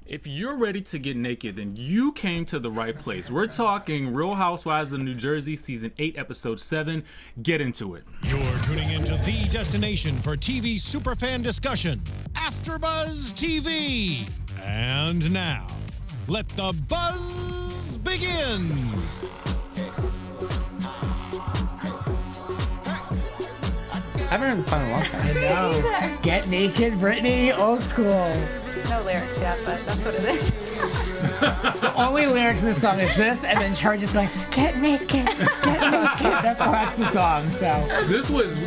If you're ready to get naked, then you came to the right place. We're talking Real Housewives of New Jersey, Season 8, Episode 7. Get into it. You're tuning into the destination for TV superfan discussion, AFTERBUZZ TV. And now, let the buzz begin. I haven't heard this song in a long time. I know. Get naked, Britney, old school. No lyrics yet, but that's what it is. The only lyrics in the song is this, and then Charge is going, get naked, get naked. That's the song. So this was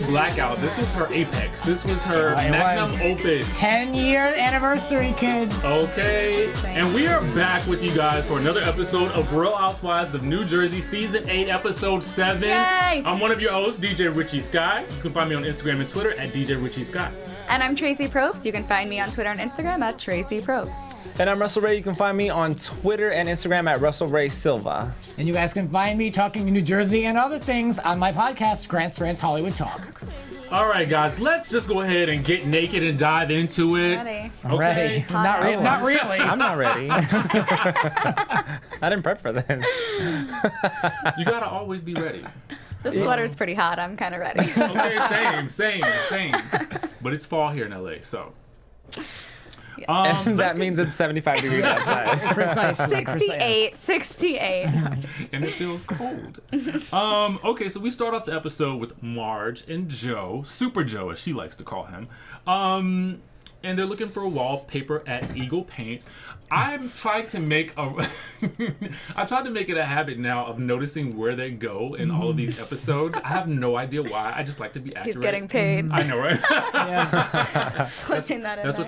Blackout. This was her apex. This was her magnum opus. 10-year anniversary, kids. Okay, and we are back with you guys for another episode of Real Housewives of New Jersey, Season 8, Episode 7. Yay! I'm one of your hosts, DJ Richie Skye. You can find me on Instagram and Twitter at DJ Richie Skye. And I'm Traci Propst. You can find me on Twitter and Instagram at Traci Propst. And I'm Russell Ray. You can find me on Twitter and Instagram at Russell Ray Silva. And you guys can find me talking New Jersey and other things on my podcast, Grant's Rants Hollywood Talk. All right, guys, let's just go ahead and get naked and dive into it. Ready? Okay. Ready. Not really. I'm not ready. I didn't prep for this. You gotta always be ready. The sweater's pretty hot. I'm kind of ready. Okay, same. But it's fall here in LA, so. And that means it's 75 degrees outside. Precisely. 68. And it feels cold. Okay, so we start off the episode with Marge and Joe, Super Joe as she likes to call him. And they're looking for a wallpaper at Eagle Paint. I tried to make it a habit now of noticing where they go in all of these episodes. I have no idea why. I just like to be accurate. He's getting paid. I know, right? That's what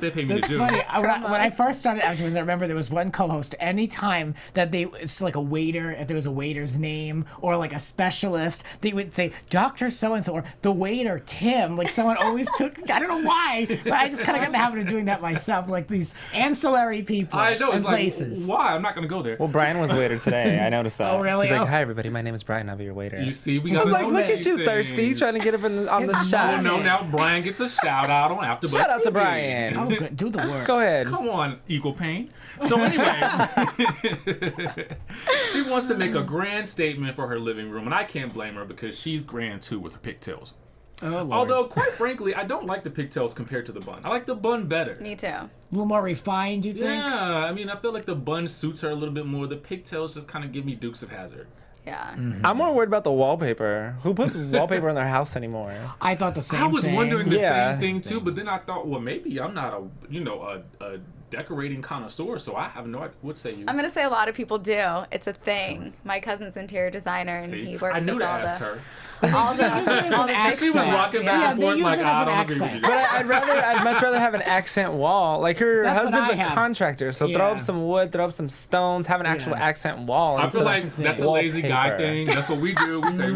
they pay me That's to do. funny. When I first started afterwards, I remember there was one co-host. Anytime that it's like a waiter, if there was a waiter's name or like a specialist, they would say Dr. So-and-so or the waiter, Tim. Like someone always took, I don't know why, but I just kind of got in the habit of doing that myself. Like these ancillary people I know, it's and places. Like, why? I'm not going to go there. Well, Brian was the waiter today. I noticed that. Oh, really? He's like, hi, everybody. My name is Brian. I'll be your waiter. You see, we I got was like, look at you, thirsty, trying to get up on the shot. Oh, no, now Brian gets a shout out on AfterBuzz Shout out to TV. Brian. Oh, good. Do the work. Go ahead. Come on, Eagle Paint. So anyway, she wants to make a grand statement for her living room, and I can't blame her because she's grand too with her pigtails. Oh, Lord. Although, quite frankly, I don't like the pigtails compared to the bun. I like the bun better. Me too. A little more refined, you think? Yeah, I mean, I feel like the bun suits her a little bit more. The pigtails just kind of give me Dukes of Hazzard. Yeah. I'm more worried about the wallpaper. Who puts wallpaper in their house anymore? I thought the same thing. I was wondering the Yeah. same thing too, but then I thought, well, maybe I'm not a decorating connoisseur, so I have no idea. What say you? I'm going to say a lot of people do. It's a thing. My cousin's interior designer, and See? he works I knew with to all ask the... her. All the She was rocking back and they forth use like, it as I an don't agree with accent. you. But I'd much rather have an accent wall. Like her That's what husband's I a have. contractor, so throw up some wood, throw up some stones, have an actual accent wall. I feel instead like of that's a lazy guy wallpaper. thing. That's what we do. We say,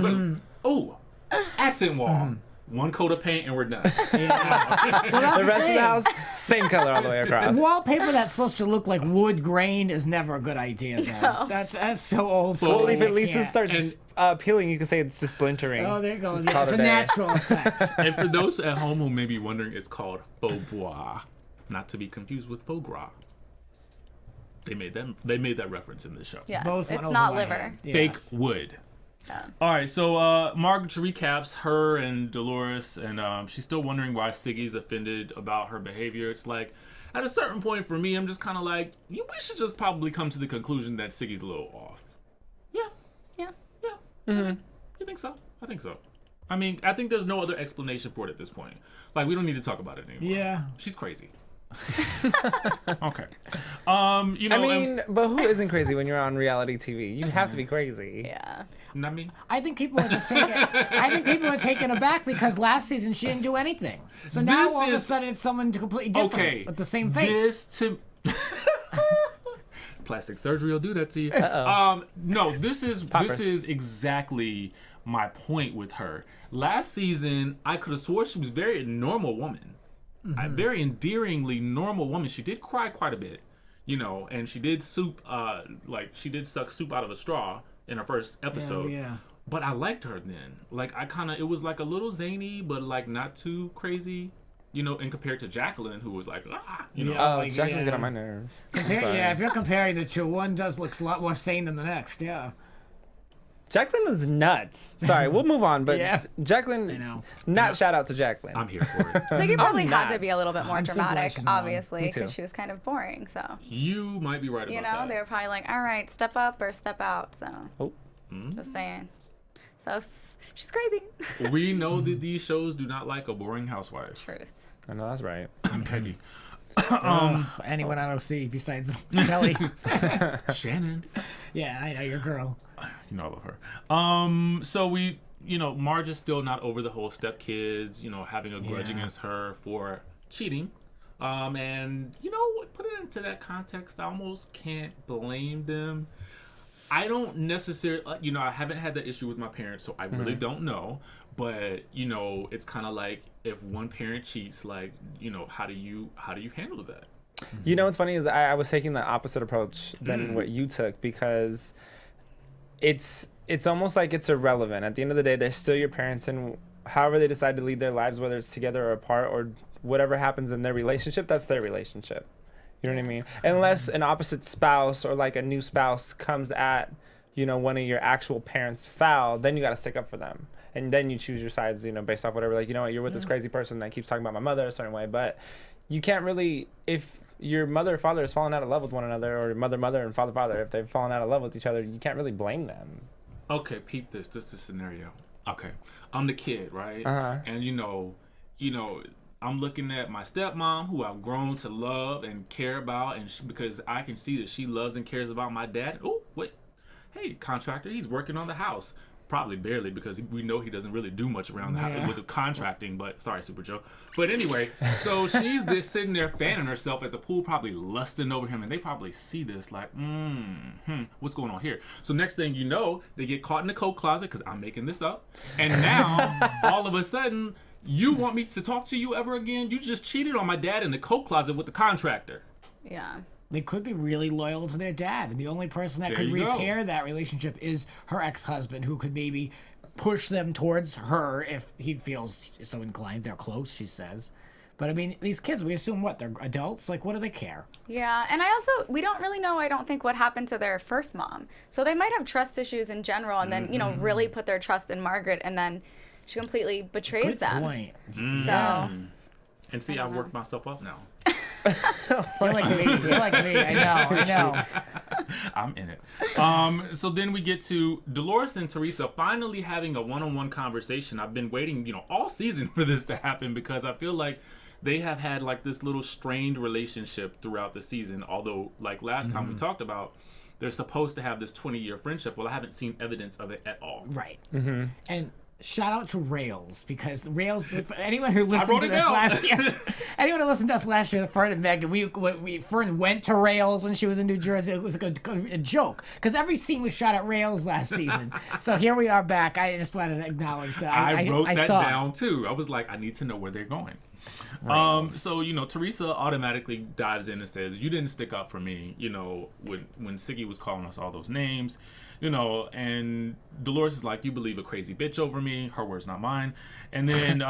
accent wall. One coat of paint and we're done. The rest of the house, same color all the way across. Wallpaper that's supposed to look like wood grain is never a good idea, though. No. That's so old school. Well, if at least I it can't. starts peeling, you can say it's just splintering. Oh, there it goes. It's Yeah, it's a called a day. natural effect. And for those at home who may be wondering, it's called faux bois, not to be confused with faux gras. They made that reference in this show. Yes, Both went it's over not my liver. head. Fake Yes. wood. Yeah. All right, so Marge recaps her and Dolores, and she's still wondering why Siggy's offended about her behavior. It's like, at a certain point for me, I'm just kind of like, we should just probably come to the conclusion that Siggy's a little off. Yeah. Mm-hmm. You think so? I think so. I mean, I think there's no other explanation for it at this point. Like, we don't need to talk about it anymore. Yeah. She's crazy. Okay. You know, I mean, but who isn't crazy when you're on reality TV? You have to be crazy. Yeah. not me. I think people are just taken. I think people are taken aback because last season she didn't do anything. So now This all of a is- sudden it's someone completely different Okay. with the same face. This to plastic surgery will do that to you. No, this is exactly my point with her. Last season, I could have swore she was a very normal woman. A very endearingly normal woman. She did cry quite a bit, you know, and she did suck soup out of a straw in her first episode. Yeah. But I liked her then. Like, it was like a little zany, but like not too crazy. you know, and compared to Jacqueline, who was like, you know. Oh, like, Jacqueline yeah. get on my nerves. Yeah, if you're comparing the two, one does look a lot more sane than the next. Yeah. Jacqueline is nuts. Sorry, we'll move on. But Yeah. Jacqueline, I know. not shout out to Jacqueline. I'm here for it. So you probably had not. to be a little bit more I'm so glad dramatic, she's not. obviously, Me too. because she was kind of boring. So, You might be right about you know, that. they were probably like, all right, step up or step out. So, Oh. just saying. So, she's crazy. We know that these shows do not like a boring housewife. Truth. I know that's right. I'm Peggy. Anyone I don't see besides Kelly. Shannon. Yeah, I know your girl. You know, I love her. So we, you know, Marge is still not over the whole stepkids, you know, having a grudge Yeah. against her for cheating. And, you know, put it into that context, I almost can't blame them. I don't necessarily, you know, I haven't had that issue with my parents, so I really don't know. But, you know, it's kind of like if one parent cheats, like, you know, how do you handle that? You know what's funny is I was taking the opposite approach than what you took, because it's almost like it's irrelevant. At the end of the day, they're still your parents, and however they decide to lead their lives, whether it's together or apart or whatever happens in their relationship, that's their relationship. You know what I mean? Unless an opposite spouse or like a new spouse comes at, you know, one of your actual parents foul, then you got to stick up for them. And then you choose your sides, you know, based off whatever. Like, you know what, you're with this crazy person that keeps talking about my mother a certain way. But you can't really, if your mother or father has fallen out of love with one another, or mother and father, if they've fallen out of love with each other, you can't really blame them. Okay, peep this. This is the scenario. Okay, I'm the kid, right? Uh-huh. And you know, I'm looking at my stepmom, who I've grown to love and care about, and because I can see that she loves and cares about my dad. Oh, wait, hey, contractor, he's working on the house. Probably barely, because we know he doesn't really do much around the house with the contracting. But sorry, Super Joe. But anyway, so she's just sitting there fanning herself at the pool, probably lusting over him, and they probably see this like, what's going on here? So next thing you know, they get caught in the coat closet, because I'm making this up, and now all of a sudden, you want me to talk to you ever again? You just cheated on my dad in the coat closet with the contractor. Yeah. They could be really loyal to their dad, and the only person that There could you go. repair that relationship is her ex-husband, who could maybe push them towards her if he feels so inclined. They're close, she says. But I mean, these kids, we assume what? They're adults? Like, what do they care? Yeah, and we don't really know, I don't think, what happened to their first mom. So they might have trust issues in general, and then, you know, really put their trust in Margaret, and then she completely betrays Good them. point. So, And see, I've worked myself up now. You're like me. You're like me. I know. I'm in it. So then we get to Dolores and Teresa finally having a one-on-one conversation. I've been waiting, you know, all season for this to happen, because I feel like they have had like this little strained relationship throughout the season. Although, like last time we talked about, they're supposed to have this 20-year friendship. Well, I haven't seen evidence of it at all. Right. And shout out to Rails, because Rails, anyone who listened to it this down. last year, anyone who listened to us last year, Fern and Megan, Fern went to Rails when she was in New Jersey. It was like a joke, because every scene was shot at Rails last season. So here we are back. I just wanted to acknowledge that. I wrote that saw it. down too. I was like, I need to know where they're going. So, you know, Teresa automatically dives in and says, you didn't stick up for me, you know, when Siggy was calling us all those names, you know, and Dolores is like, you believe a crazy bitch over me, her words, not mine. And then,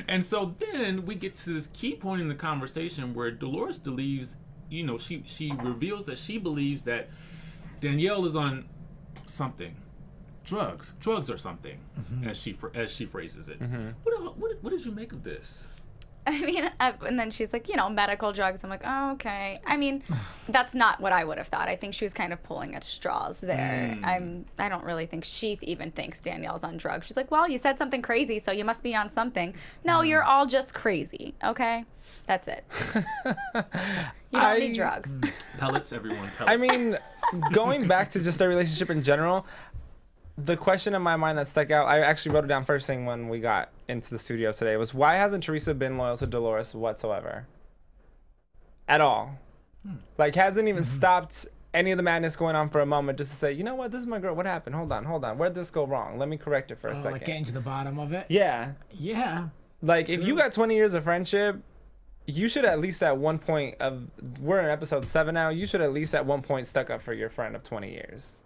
and so then we get to this key point in the conversation where Dolores believes, you know, she reveals that she believes that Danielle is on something. Drugs or something, as she phrases it. What did you make of this? I mean, and then she's like, you know, medical drugs. I'm like, oh, okay. I mean, that's not what I would have thought. I think she was kind of pulling at straws there. I don't really think she even thinks Danielle's on drugs. She's like, well, you said something crazy, so you must be on something. No, you're all just crazy, okay? That's it. You don't need drugs. Pellets, everyone, pellets. I mean, going back to just their relationship in general, the question in my mind that stuck out, I actually wrote it down first thing when we got into the studio today, was why hasn't Teresa been loyal to Dolores whatsoever? At all. Like, hasn't even stopped any of the madness going on for a moment just to say, you know what, this is my girl, what happened? Hold on. Where'd this go wrong? Let me correct it for a second. Like getting to the bottom of it. Yeah. Yeah. Like, if you got 20 years of friendship, you should at least at one point we're in episode 7 now, you should at least at one point stuck up for your friend of 20 years.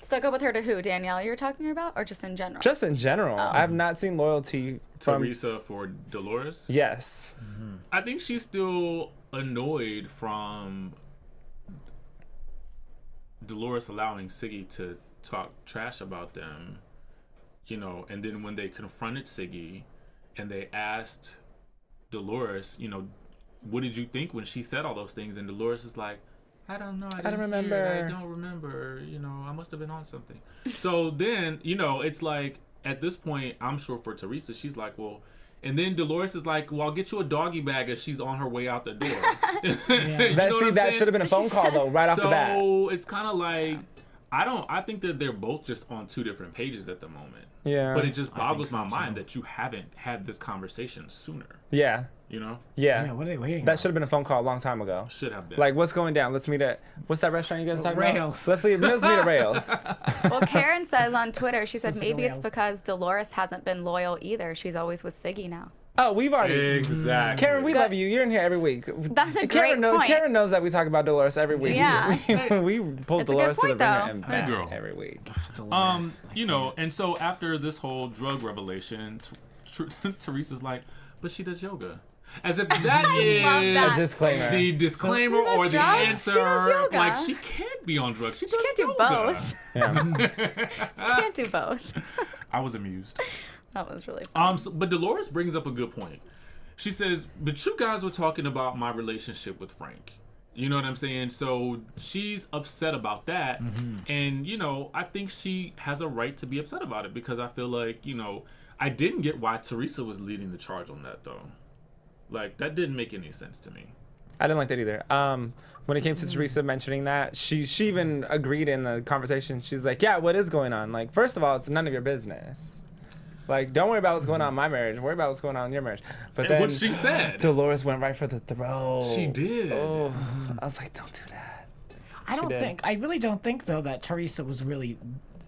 Stuck up with her to who? Danielle you're talking about, or just in general? Just in general. I have not seen loyalty from Teresa for Dolores? Yes. I think she's still annoyed from Dolores allowing Siggy to talk trash about them, you know, and then when they confronted Siggy and they asked Dolores, you know, what did you think when she said all those things? And Dolores is like, I don't know. I don't remember. I don't remember. You know, I must have been on something. So then, you know, it's like, at this point, I'm sure for Teresa, she's like, well, and then Dolores is like, well, I'll get you a doggy bag as she's on her way out the door. That should have been a phone call, though, right off the bat. So it's kind of like, I think that they're both just on two different pages at the moment. Yeah. But it just boggles my mind that you haven't had this conversation sooner. Yeah. You know? Yeah. Yeah, what are they waiting That on? should have been a phone call a long time ago. Should have been. Like, what's going down? Let's meet at, what's that restaurant you guys are talking Rails. about? Let's meet at Rails. Well, Karen says on Twitter, she said Sister maybe it's Rails. because Dolores hasn't been loyal either. She's always with Siggy now. Oh, we've already. Exactly. Karen, we love you. You're in here every week. That's a Karen great point. Karen knows that we talk about Dolores every week. Yeah. We pull It's a good Dolores to the point, ringer though. and Hey, back girl. every week. You know, and so after this whole drug revelation, Teresa's like, but she does yoga. As if that love is that. A disclaimer. the disclaimer She does or the drugs? She answer. does yoga. Like, she can't be on drugs. She does can't do yoga. both. Yeah. Can't do both. I was amused. That was really fun. But Dolores brings up a good point. She says, but you guys were talking about my relationship with Frank. You know what I'm saying? So she's upset about that. And, you know, I think she has a right to be upset about it because I feel like, you know, I didn't get why Teresa was leading the charge on that, though. Like, that didn't make any sense to me. I didn't like that either. When it came to Teresa mentioning that, she even agreed in the conversation. She's like, yeah, what is going on? Like, first of all, it's none of your business. Like, don't worry about what's going on in my marriage. Worry about what's going on in your marriage. But then What she said. Dolores went right for the throat. She did. Oh, I was like, don't do that. I really don't think, though, that Teresa was really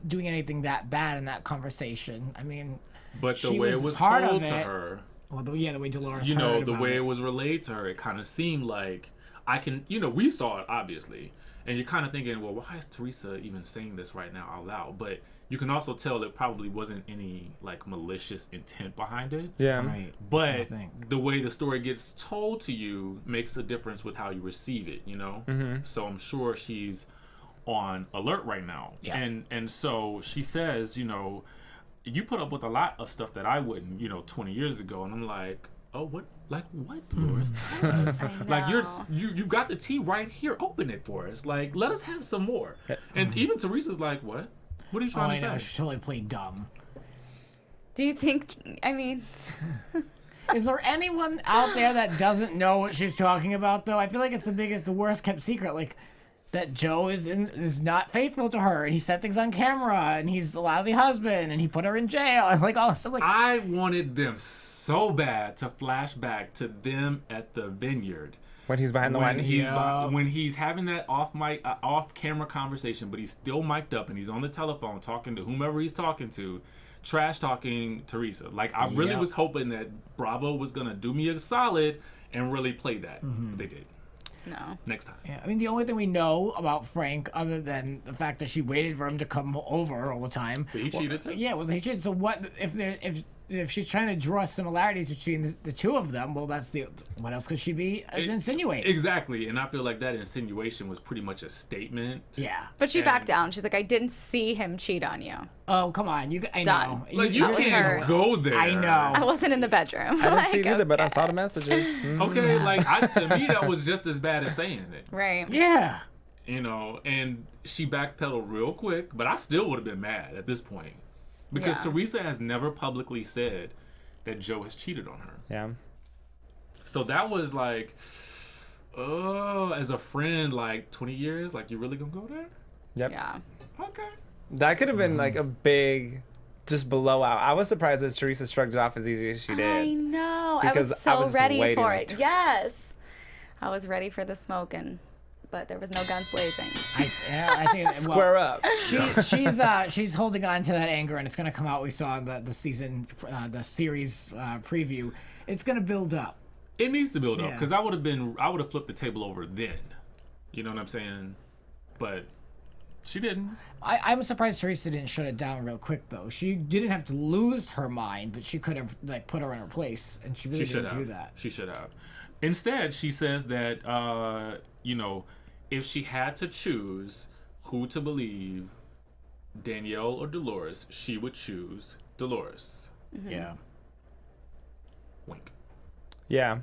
doing anything that bad in that conversation. I mean, But the she way was it was part told of to it. her, well, the way Dolores you know, heard the about way it. it was relayed to her, it kind of seemed like I can, you know, we saw it, obviously. And you're kind of thinking, well, why is Teresa even saying this right now out loud? But you can also tell there probably wasn't any, like, malicious intent behind it. Yeah. Right. But That's what I think. the way the story gets told to you makes a difference with how you receive it, you know? So I'm sure she's on alert right now. Yeah. And so she says, you know, you put up with a lot of stuff that I wouldn't, you know, 20 years ago. And I'm like, oh, what? Like, what, Dolores? Tell us. Like, you've got the tea right here. Open it for us. Like, let us have some more. And even Teresa's like, what? What are you trying I to know, say? she's totally playing dumb. Do you think, I mean, Is there anyone out there that doesn't know what she's talking about, though? I feel like it's the worst kept secret. Like, that Joe is not faithful to her, and he set things on camera, and he's the lousy husband, and he put her in jail, and like all this stuff. Like, I wanted them so bad to flash back to them at the vineyard. When he's behind the When wine. when he's having that off camera conversation, but he's still mic'd up and he's on the telephone talking to whomever he's talking to, trash talking Teresa. Like, I really Yep. was hoping that Bravo was gonna do me a solid and really play that. But they did. no. Next time. yeah, I mean, the only thing we know about Frank, other than the fact that she waited for him to come over all the time. But he cheated too. Yeah, was he cheated? So what if she's trying to draw similarities between the two of them? Well, what else could she be insinuating? Exactly, and I feel like that insinuation was pretty much a statement. Yeah. But she And- backed down. She's like, I didn't see him cheat on you. Oh, come on. I Done. know. Like, you That was her. can't go there. I know. I wasn't in the bedroom. I didn't see it either, but I saw the messages. Okay, like, to me, that was just as bad as saying it. Right. Yeah. You know, and she backpedaled real quick, but I still would have been mad at this point. Because Yeah. Teresa has never publicly said that Joe has cheated on her. Yeah. So that was like, oh, as a friend, like 20 years, like, you really gonna go there? Yep. Yeah. Okay. That could have been like a big, just blowout. I was surprised that Teresa shrugged it off as easy as she did. I know. Because I was I so was just ready waiting, for like, it. Yes. I was ready for the smoking, but there was no guns blazing. I think Square up. She's holding on to that anger, and it's gonna come out. We saw in the season, the series preview. It's gonna build up. It needs to build up, Yeah. because I would have flipped the table over then. You know what I'm saying? But She didn't. I'm surprised Teresa didn't shut it down real quick though. She didn't have to lose her mind, but she could have like put her in her place, and she really didn't do that. She should have. Instead, she says that if she had to choose who to believe, Danielle or Dolores, she would choose Dolores. Mm-hmm. Yeah. Wink. Yeah.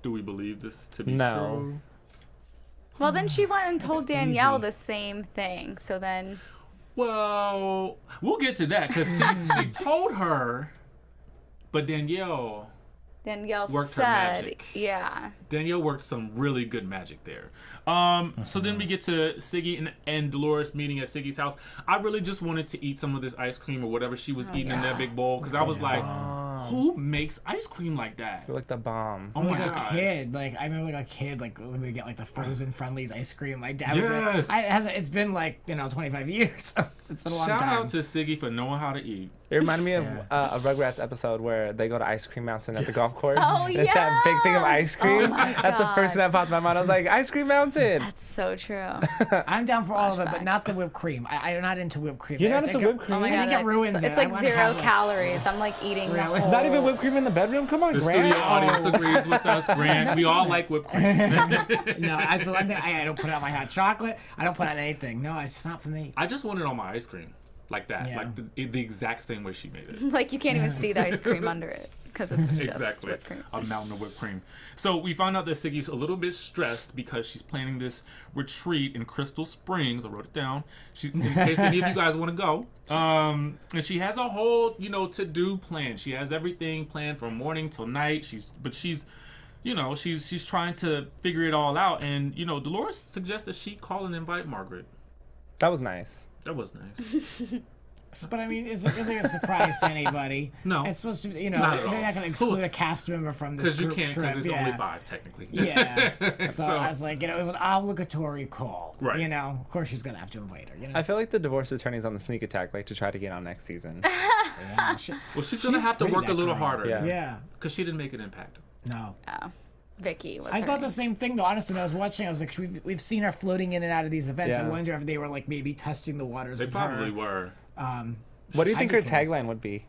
Do we believe this to be No. true? Well, then she went and told Danielle easy. the same thing. So then, Well, we'll get to that because she told her, but Danielle worked her magic. yeah. Danielle worked some really good magic there. So then we get to Siggy and Dolores meeting at Siggy's house. I really just wanted to eat some of this ice cream or whatever she was eating in that big bowl because I was like, who makes ice cream like that? You're like the bomb. Oh my Like god. a kid, like I remember like a kid, like when we get like the frozen Friendlies ice cream. My dad Yes. it's been like 25 years. So it's been a long Shout time. out to Siggy for knowing how to eat. It reminded me of a Rugrats episode where they go to Ice Cream Mountain at the golf course. Oh, and it's that big thing of ice cream. my That's the first thing that popped in my mind. I was like, Ice Cream Mountain. That's so true. I'm down for all of it, but Flashbacks. not the whipped cream. I'm not into whipped cream. You're I not think into whipped cream? Oh my I god, think it ruins it's it. I like wanna 0 have, calories. I'm like eating the Really? whole. Not even whipped cream in the bedroom? Come on, The Grant. studio audience agrees with us, Grant. We all like whipped cream. No, that's the one thing. I don't put it on my hot chocolate. I don't put it on anything. No, it's just not for me. I just want it on my ice cream. Like that. Yeah. Like the exact same way she made it. Like you can't even see the ice cream under it because it's just Exactly. whipped cream. A mountain of whipped cream. So we found out that Siggy's a little bit stressed because she's planning this retreat in Crystal Springs. I wrote it down. In case any of you guys want to go. And she has a whole, to-do plan. She has everything planned from morning till night. She's trying to figure it all out. And, Dolores suggests that she call and invite Margaret. That was nice. That was nice. But I mean, is it really a surprise to anybody? No. It's supposed to be, Not at they're all. not going to exclude a cast member from this Because you group can't, trip. because it's only 5, technically. Yeah. So I was like, it was an obligatory call. Right. Of course she's going to have to invite her. I feel like the divorce attorney's on the sneak attack, like to try to get on next season. Yeah, Well, she's going to have to pretty work a little decorated. harder. Yeah. Yeah. Because she didn't make an impact. No. Oh, Vicky was. I her thought name. the same thing though. Honestly, when I was watching, I was like, we've seen her floating in and out of these events. I Yeah. wonder if they were like maybe testing the waters. They with probably her. were. What do you think her I'd be curious. tagline would be?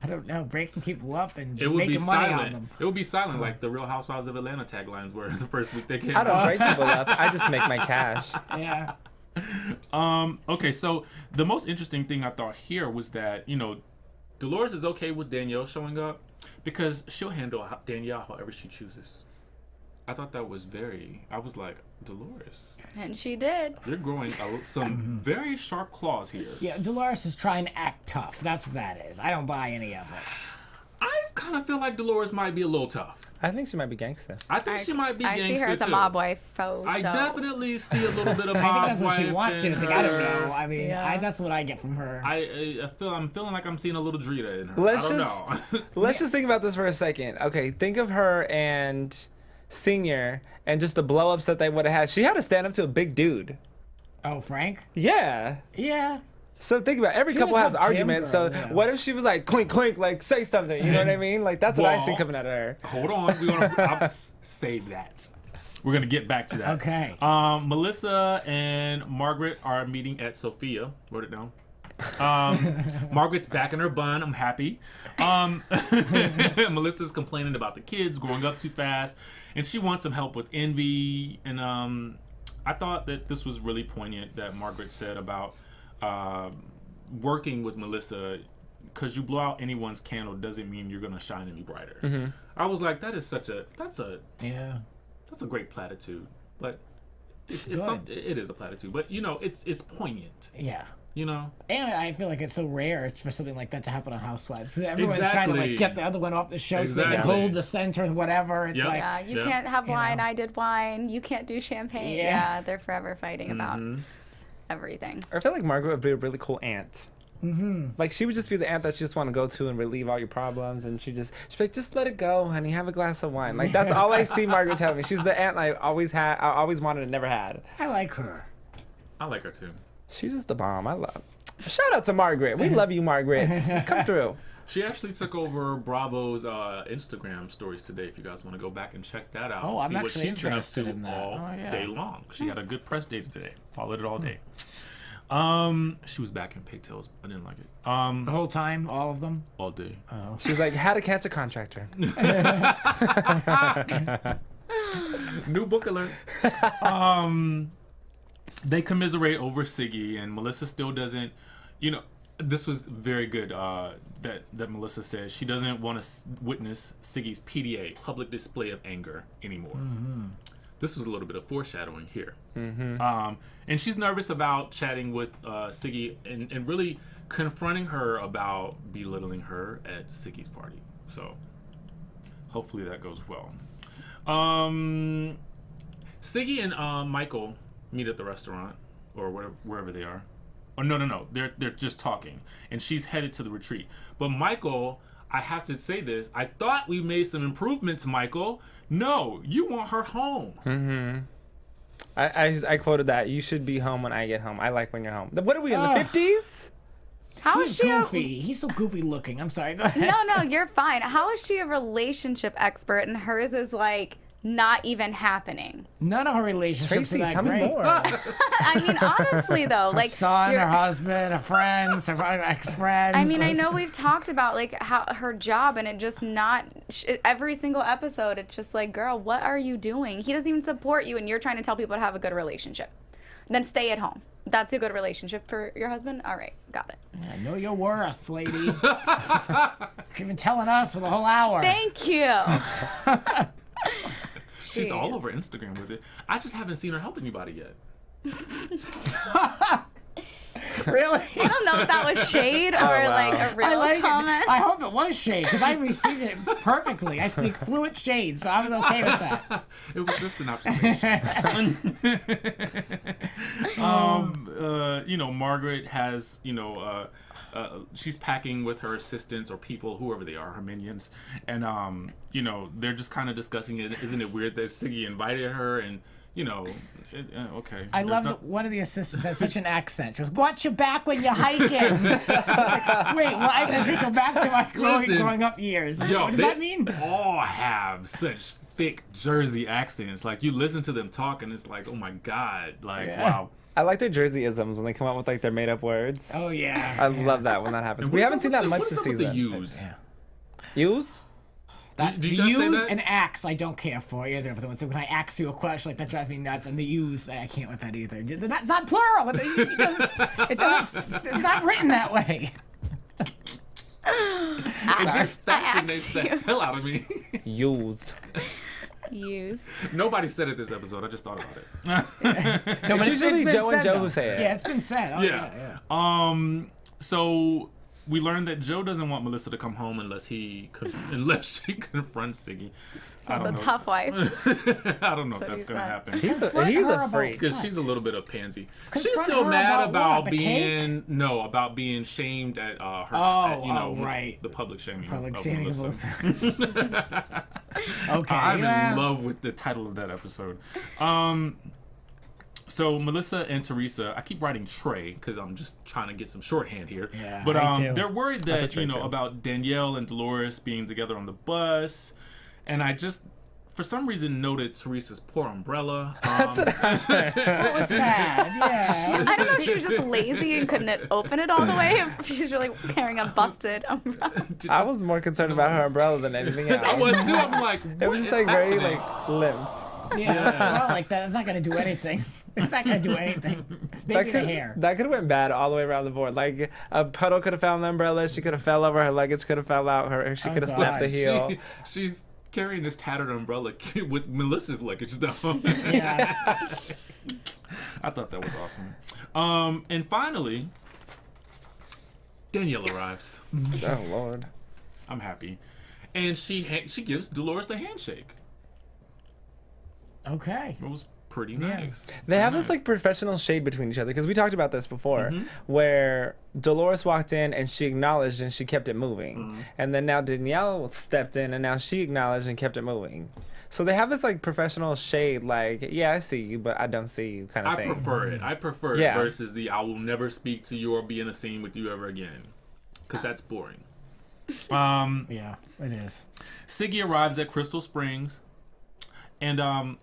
I don't know, breaking people up and It would be making money on silent. them. It would be silent, like the Real Housewives of Atlanta taglines were the first week they came I don't out. break people up. I just make my cash. Yeah. Okay, so the most interesting thing I thought here was that, Dolores is okay with Danielle showing up because she'll handle Danielle however she chooses. I thought that was I was like, Dolores, And she did. you're growing some very sharp claws here. Yeah, Dolores is trying to act tough. That's what that is. I don't buy any of it. I kind of feel like Dolores might be a little tough. I think she might be gangster. I think she might be I gangster see her as a too. mob wife. Faux I show. definitely see a little bit of I mob think that's what she wife wants you in to think. I don't her. know. I mean, Yeah. that's what I get from her. I'm feeling like I'm seeing a little Drita in her. Let's I don't know. Let's just think about this for a second. Okay, think of her and Senior and just the blow ups that they would have had. She had to stand up to a big dude. Oh, Frank? Yeah. Yeah. So think about it. Every She's couple a has tough gym arguments. girl, So yeah. what if she was like clink clink, like say something? You know what I mean? Like that's what I see Well, coming out of her. Hold on, I'll save that. We're gonna get back to that. Okay. Melissa and Margaret are meeting at Sophia. Wrote it down. Margaret's back in her bun. I'm happy. Melissa's complaining about the kids growing up too fast, and she wants some help with envy. And I thought that this was really poignant that Margaret said about working with Melissa. Because you blow out anyone's candle doesn't mean you're gonna shine any brighter. I was like, that's Yeah. a great platitude. Like, it is a platitude, but it's poignant. Yeah. And And I feel like it's so rare for something like that to happen on Housewives. Everyone's trying to Exactly. like get the other one off the show so they can Exactly. hold the center, whatever. It's Yep. like, Yeah, you Yeah. can't have You wine. know. I did wine. You can't do champagne. Yeah. Yeah, they're forever fighting about everything. I feel like Margaret would be a really cool aunt. Like she would just be the aunt that you just want to go to and relieve all your problems, and she'd be like, just let it go, honey, have a glass of wine. Like that's all I see Margaret telling me. She's the aunt I always wanted and never had. I like her. I like her too. She's just the bomb. I love. Shout out to Margaret. We love you, Margaret. Come through. She actually took over Bravo's Instagram stories today. If you guys want to go back and check that out, Oh, and I'm see what actually she's been up interested to in that. all Oh, yeah. day long. She had a good press day today. Followed it all day. She was back in pigtails. I didn't like it. The whole time, all of them. All day. She was like, how to catch a contractor. New book alert. They commiserate over Siggy, and Melissa still doesn't. This was very good. That Melissa said she doesn't want to witness Siggy's PDA, public display of anger, anymore. Mm-hmm. This was a little bit of foreshadowing here. Mm-hmm. And she's nervous about chatting with Siggy and really confronting her about belittling her at Siggy's party. So hopefully that goes well. Siggy and Michael meet at the restaurant or wherever they are. Oh, no. They're just talking. And she's headed to the retreat. But Michael, I have to say this. I thought we made some improvements, Michael. No, you want her home. Mm-hmm. I quoted that. You should be home when I get home. I like when you're home. What are we, in the 50s? How He's is she goofy. He's so goofy looking. I'm sorry. Go ahead. No, you're fine. How is she a relationship expert and hers is like not even happening? None of her relationships Traci, are that tell great. me more. I mean, honestly though, Her like son, her husband, her friends, her ex-friends. I mean, I know we've talked about like how her job, and it just not every single episode. It's just like, girl, what are you doing? He doesn't even support you, and you're trying to tell people to have a good relationship. Then stay at home. That's a good relationship for your husband. All right, got it. I know your worth, lady. You've been telling us for the whole hour. Thank you. She's all over Instagram with it. I just haven't seen her help anybody yet. Really? I don't know if that was shade or like a real comment. I hope it was shade because I received it perfectly. I speak fluent shade, so I was okay with that. It was just an observation. Margaret has, she's packing with her assistants or people, whoever they are, her minions, and they're just kind of discussing it. Isn't it weird that Siggy invited her? And okay. I loved one of the assistants has such an accent. She goes, "Watch your back when you're hiking." I was like, wait, well, I have to take her back to my growing up years. What does that mean? All have such thick Jersey accents. Like you listen to them talk, and it's like, oh my god, wow. I like their Jersey-isms when they come out with like their made-up words. Oh yeah. I love that when that happens. We haven't seen that much this season. What use? Use? Do you guys say use that? and axe I don't care for either of them. So when I ask you a question, like that drives me nuts. And the use I can't with that either. It's not plural. It's not written that way. It just fascinates the hell out of me. Use. Nobody said it this episode. I just thought about it. No, but It's usually been Joe and said, Joe though. who say it. Yeah, it's been said. Oh, yeah. So we learned that Joe doesn't want Melissa to come home unless she confronts Siggy. That's a tough wife. I don't know if that's gonna happen. He's a freak. Because she's a little bit of pansy. She's Confront still her mad about about what? The being shamed at her. right. The public shaming. Public of shaming of Melissa. Okay. I'm in love with the title of that episode. So Melissa and Teresa, I keep writing Trey because I'm just trying to get some shorthand here. Yeah, but I do. they're worried that Trey too. about Danielle and Dolores being together on the bus, and I just for some reason noted Teresa's poor umbrella. That was sad. Yeah. I don't know if she was just lazy and couldn't open it all the way. If she's really carrying a busted umbrella. I was more concerned about her umbrella than anything else. I was too. I'm like, It was just like very like limp. Yeah. Well, like that. It's not gonna do anything. It's not gonna do anything. Maybe the hair. That could have went bad all the way around the board. Like a puddle could have found the umbrella. She could have fell over. Her luggage could have fell out. She could have slipped a heel. She's carrying this tattered umbrella with Melissa's luggage though. Yeah. I thought that was awesome. And finally, Danielle arrives. Oh Lord. I'm happy, and she gives Dolores the handshake. Okay. It was pretty nice. They have this like professional shade between each other because we talked about this before, where Dolores walked in and she acknowledged and she kept it moving, and then now Danielle stepped in and now she acknowledged and kept it moving. So they have this like professional shade, like I see you, but I don't see you kind of thing. I prefer it. I prefer it versus the I will never speak to you or be in a scene with you ever again, because that's boring. Yeah, it is. Siggy arrives at Crystal Springs, and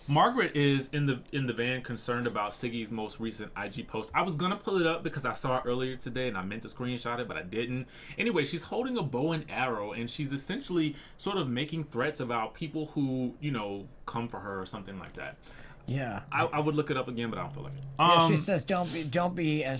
Margaret is in the van concerned about Siggy's most recent IG post. I was gonna pull it up because I saw it earlier today and I meant to screenshot it, but I didn't. Anyway, she's holding a bow and arrow and she's essentially sort of making threats about people who, you know, come for her or something like that. Yeah. I would look it up again, but I don't feel like it. Yeah, she says, "Don't be a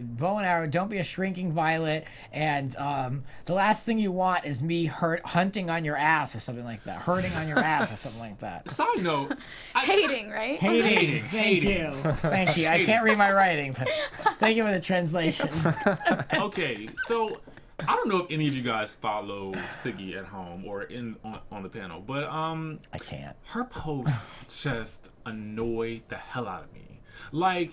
bow and arrow. Don't be a shrinking violet." And the last thing you want is me hunting on your ass or something like that. Hurting on your ass or something like that. Side note, Hating, right? Hating. Thank you. I can't read my writing, but thank you for the translation. Okay, so I don't know if any of you guys follow Siggy at home or on the panel, but I can't. her posts just annoy the hell out of me. Like,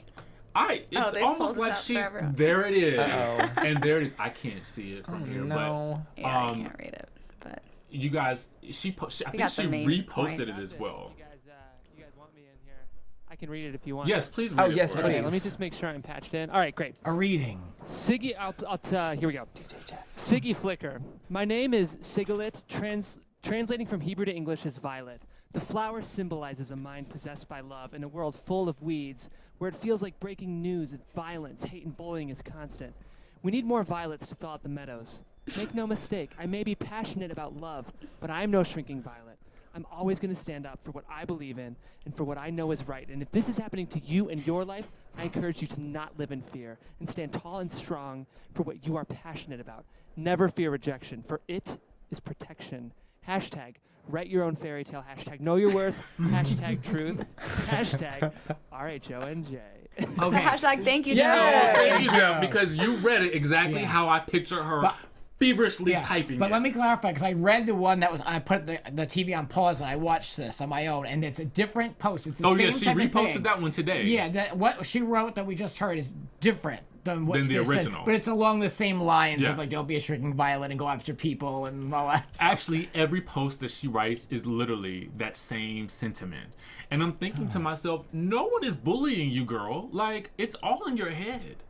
it's they almost posted like that she, for everyone. there it is, Uh-oh. and there it is. I can't see it from here, No. Yeah, I can't read it, but but you guys, I think got she the main reposted point. it as well. You guys want me in here? I can read it if you want. Yes, please read it. yes, for us. please. Okay, let me just make sure I'm patched in. All right, great. A reading. Siggy, here we go. Siggy Flicker. My name is Sigalit, translating from Hebrew to English as violet. The flower symbolizes a mind possessed by love in a world full of weeds, where it feels like breaking news and violence, hate, and bullying is constant. We need more violets to fill out the meadows. Make no mistake, I may be passionate about love, but I am no shrinking violet. I'm always going to stand up for what I believe in and for what I know is right. And if this is happening to you in your life, I encourage you to not live in fear and stand tall and strong for what you are passionate about. Never fear rejection, for it is protection. Hashtag write your own fairy tale. Hashtag know your worth. Hashtag truth. Hashtag RHONJ. Okay. hashtag thank you, Yeah. Joe. Thank you, Jeff, because you read it exactly Yeah. how I picture her But- feverishly typing But it. let me clarify, because I read the one that was, I put the TV on pause and I watched this on my own, and it's a different post. It's the Oh same yeah, she type of reposted thing. that one today. Yeah, what she wrote that we just heard is different than what Than the they said, original. but it's along the same lines Yeah. of like, don't be a shrinking violet and go after people and all that stuff. Actually, every post that she writes is literally that same sentiment. And I'm thinking to myself, no one is bullying you, girl. Like, it's all in your head.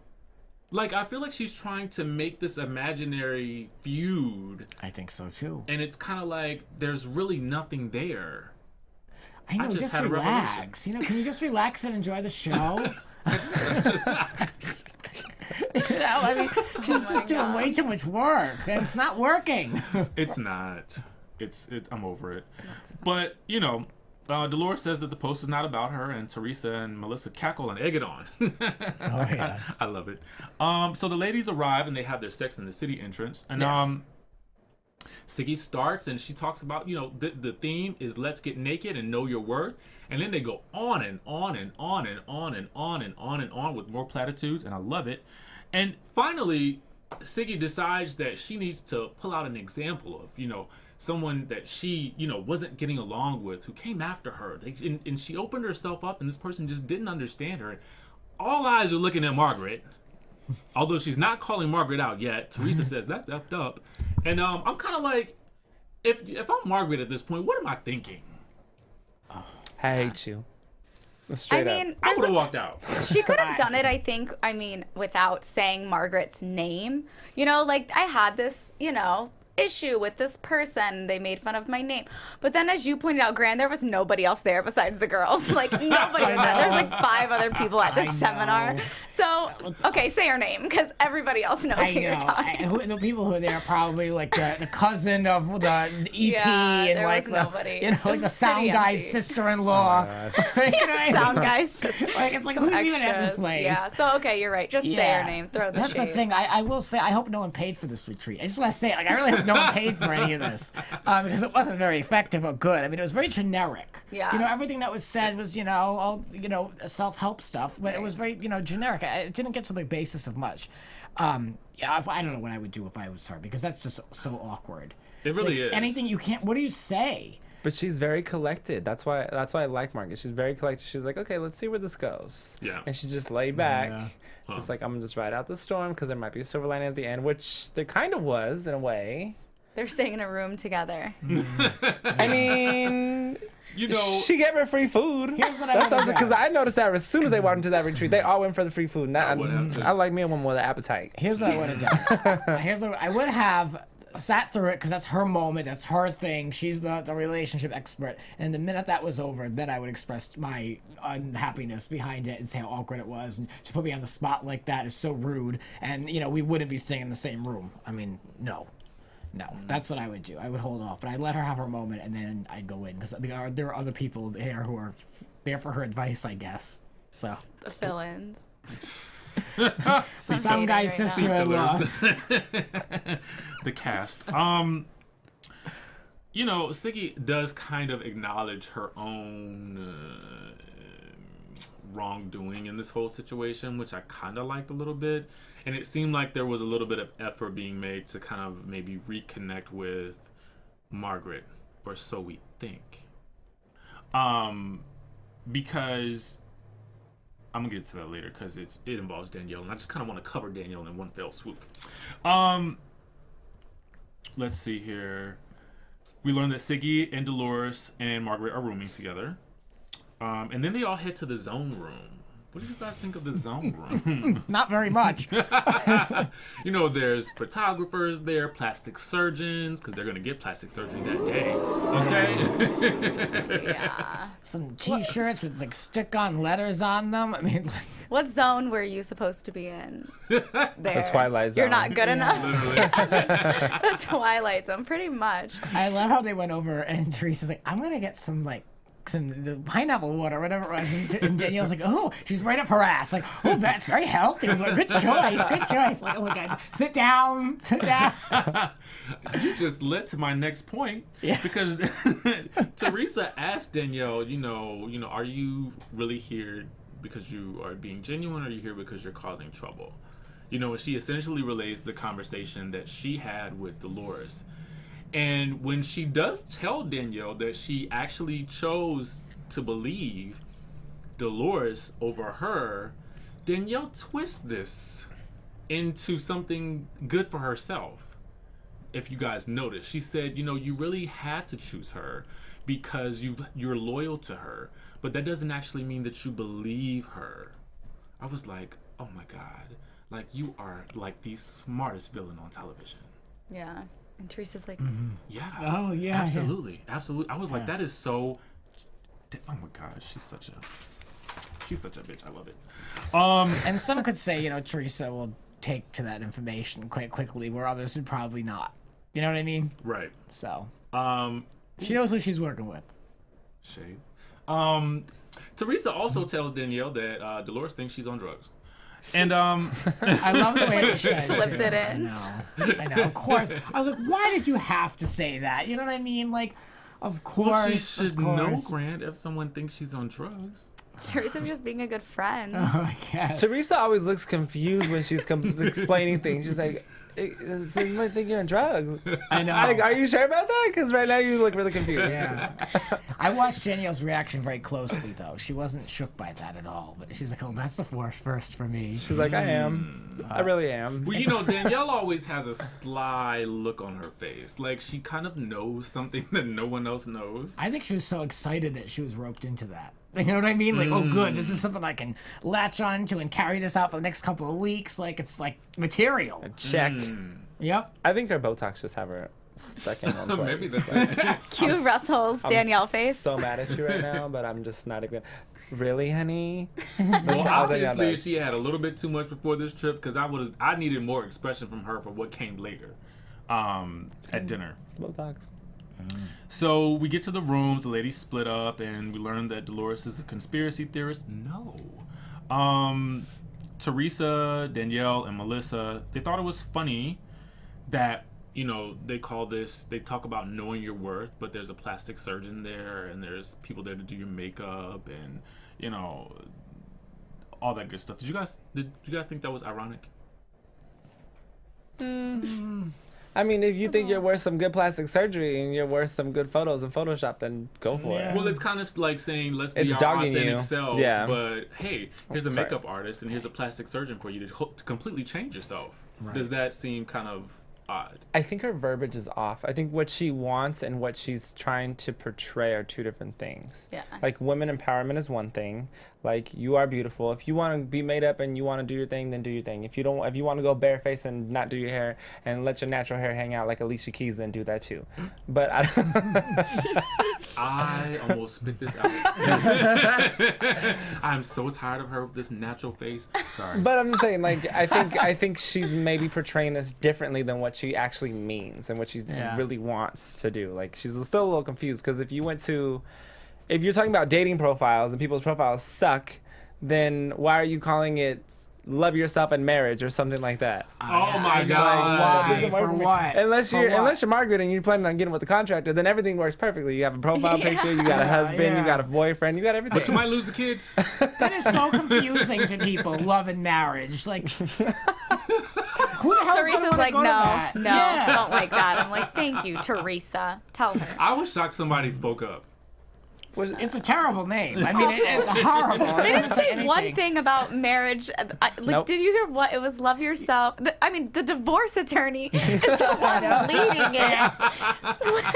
Like, I feel like she's trying to make this imaginary feud, I think so too. and it's kind of like there's really nothing there. I know, just just had a relax. You know, can you just relax and enjoy the show? You know, I mean, she's just doing way too much work, and it's not working. It's not. I'm over it. But, you know, Dolores says that the post is not about her, and Teresa and Melissa cackle and egg it on. Yeah. I love it. So the ladies arrive and they have their sex in the city entrance. And Yes. Siggy starts and she talks about, you know, the theme is let's get naked and know your worth. And then they go on and on and on and on and on and on and on with more platitudes, and I love it. And finally, Siggy decides that she needs to pull out an example of, you know, someone that she, you know, wasn't getting along with, who came after her. And she opened herself up, and this person just didn't understand her. All eyes are looking at Margaret, although she's not calling Margaret out yet. Teresa says, that's effed up. And I'm kind of like, if I'm Margaret at this point, what am I thinking? I hate you. Straight I mean, I there's would have a- walked out. she could have done it, I think, without saying Margaret's name. You know, like, I had this, you know, issue with this person. They made fun of my name. But then, as you pointed out, Gran, there was nobody else there besides the girls. Like, nobody. There's like 5 other people at this seminar. know. So, okay, say her name, because everybody else knows I who you're know. talking. The people who are there are probably like the cousin of the EP Yeah, and there like was the nobody. you know It like was the sound pretty guy's empty. sister-in-law. You know what I mean? Sound guy's sister. Like, it's like, Some who's even at this extras. place? Yeah, so okay, you're right. Just say her name. Throw the That's shade. the thing. I will say, I hope no one paid for this retreat. I just want to say, like, I really hope no one paid for any of this because it wasn't very effective or good. I mean, it was very generic. Yeah. You know, everything that was said was, you know, all, you know, self-help stuff, but it was very, you know, generic. It didn't get to the basis of much. Yeah, I don't know what I would do if I was her because that's just so awkward. It really Like, is. Anything you can't. What do you say? But she's very collected. That's why I like Margaret. She's very collected. She's like, okay, let's see where this goes. Yeah. And she just lay back. Yeah. Just like, I'm gonna just ride out the storm because there might be a silver lining at the end, which there kind of was in a way. They're staying in a room together. I mean, You know, she gave her free food. Here's what I That's would do. because I noticed that as soon as they walked into that retreat, they all went for the free food. I would have too. I like me and one more the appetite. Here's what I would have done. Here's what I would have. sat through it because that's her moment, that's her thing. She's the relationship expert. And the minute that was over, then I would express my unhappiness behind it and say how awkward it was. And to put me on the spot like that is so rude. And, you know, we wouldn't be staying in the same room. I mean, no, that's what I would do. I would hold off, but I'd let her have her moment and then I'd go in because there are other people there who are there for her advice, I guess. So The fill-ins. some guy's right now. sister-in-law. The cast. You know, Siggy does kind of acknowledge her own wrongdoing in this whole situation, which I kind of liked a little bit. And it seemed like there was a little bit of effort being made to kind of maybe reconnect with Margaret, or so we think. Because I'm gonna get to that later because it involves Danielle, and I just kind of want to cover Danielle in one fell swoop. Let's see here. We learned that Siggy and Dolores and Margaret are rooming together, and then they all head to the zone room. What did you guys think of the zone room? Not very much. You know, there's photographers there, plastic surgeons, because they're gonna get plastic surgery that day. Okay. Yeah. Some T-shirts with like stick-on letters on them. I mean, like, What zone were you supposed to be in? There. The Twilight Zone. You're not good enough. Literally. The Twilight Zone, pretty much. I love how they went over and Teresa's like, I'm gonna get some the pineapple water, whatever it was, and Danielle's like, oh, she's right up her ass, like, oh, that's very healthy. Good choice. Like, oh my god, sit down. You just led to my next point, because Teresa asked Danielle, you know, are you really here because you are being genuine, or are you here because you're causing trouble? You know, and she essentially relays the conversation that she had with Dolores. And when she does tell Danielle that she actually chose to believe Dolores over her, Danielle twists this into something good for herself. If you guys notice, she said, you know, you really had to choose her because you're loyal to her, but that doesn't actually mean that you believe her. I was like, oh my God, like you are like the smartest villain on television. Yeah. And Teresa's like, Yeah. Oh, yeah. Absolutely. I was like, that is so. Oh my gosh, she's such a bitch. I love it. And some could say, you know, Teresa will take to that information quite quickly, where others would probably not. You know what I mean? Right. So Um. she knows who she's working with. Shade. Teresa also tells Danielle that Dolores thinks she's on drugs. And I love the way she slipped it in. I know. Of course. I was like, why did you have to say that? You know what I mean? Like, of course. well, she should of know, course. Grant, if someone thinks she's on drugs. Teresa was just being a good friend. Oh, I guess. Teresa always looks confused when she's explaining things. She's like, so you might think you're on drugs. I know. Like, are you sure about that? Because right now you look really confused. Yeah. I watched Danielle's reaction very closely, though. She wasn't shook by that at all. But she's like, oh, that's the first for me. She's like, I am. I really am. Well, you know, Danielle always has a sly look on her face. Like, she kind of knows something that no one else knows. I think she was so excited that she was roped into that. You know what I mean? Like, oh, good. This is something I can latch on to and carry this out for the next couple of weeks. Like, it's like material. Check. Yep. I think her Botox just have her stuck in one place. Maybe that's it. Cue Russell's Danielle face. So mad at you right now, but I'm just not even. Really, honey? Well, how they got obviously that. she had a little bit too much before this trip because I needed more expression from her for what came later, at dinner. It's Botox. So we get to the rooms, the ladies split up, and we learn that Dolores is a conspiracy theorist. No. Teresa, Danielle, and Melissa, they thought it was funny that, you know, they talk about knowing your worth, but there's a plastic surgeon there, and there's people there to do your makeup, and, you know, all that good stuff. Did you guys think that was ironic? I mean, if you think you're worth some good plastic surgery and you're worth some good photos in Photoshop, then go for it. Well, it's kind of like saying, let's be It's our dogging authentic you. selves, Yeah. but hey, here's a Sorry. makeup artist and here's a plastic surgeon for you to completely change yourself. Does that seem kind of odd. I think her verbiage is off. I think what she wants and what she's trying to portray are two different things. Yeah. Like women empowerment is one thing. Like you are beautiful. If you want to be made up and you want to do your thing, then do your thing. If you want to go barefaced and not do your hair and let your natural hair hang out like Alicia Keys, then do that too. But I almost spit this out. I'm so tired of her with this natural face. Sorry. But I'm just saying, like, I think she's maybe portraying this differently than what she actually means and what she really wants to do. Like, she's still a little confused because if you're talking about dating profiles and people's profiles suck, then why are you calling it love yourself in marriage or something like that? Oh my God. Why? For what? Unless you're Margaret and you're planning on getting with the contractor, then everything works perfectly. You have a profile picture, you got a husband, you got a boyfriend, you got everything. But you might lose the kids. That is so confusing to people. Love and marriage, like. Who the hell's Teresa's like, go to no, that? no, Yeah. don't like that. I'm like, thank you, Teresa. Tell her. I was shocked somebody spoke up. It's a terrible name. I mean, it's horrible. They didn't say one anything. thing about marriage. Nope. Did you hear what? It was love yourself. The divorce attorney is the one leading it.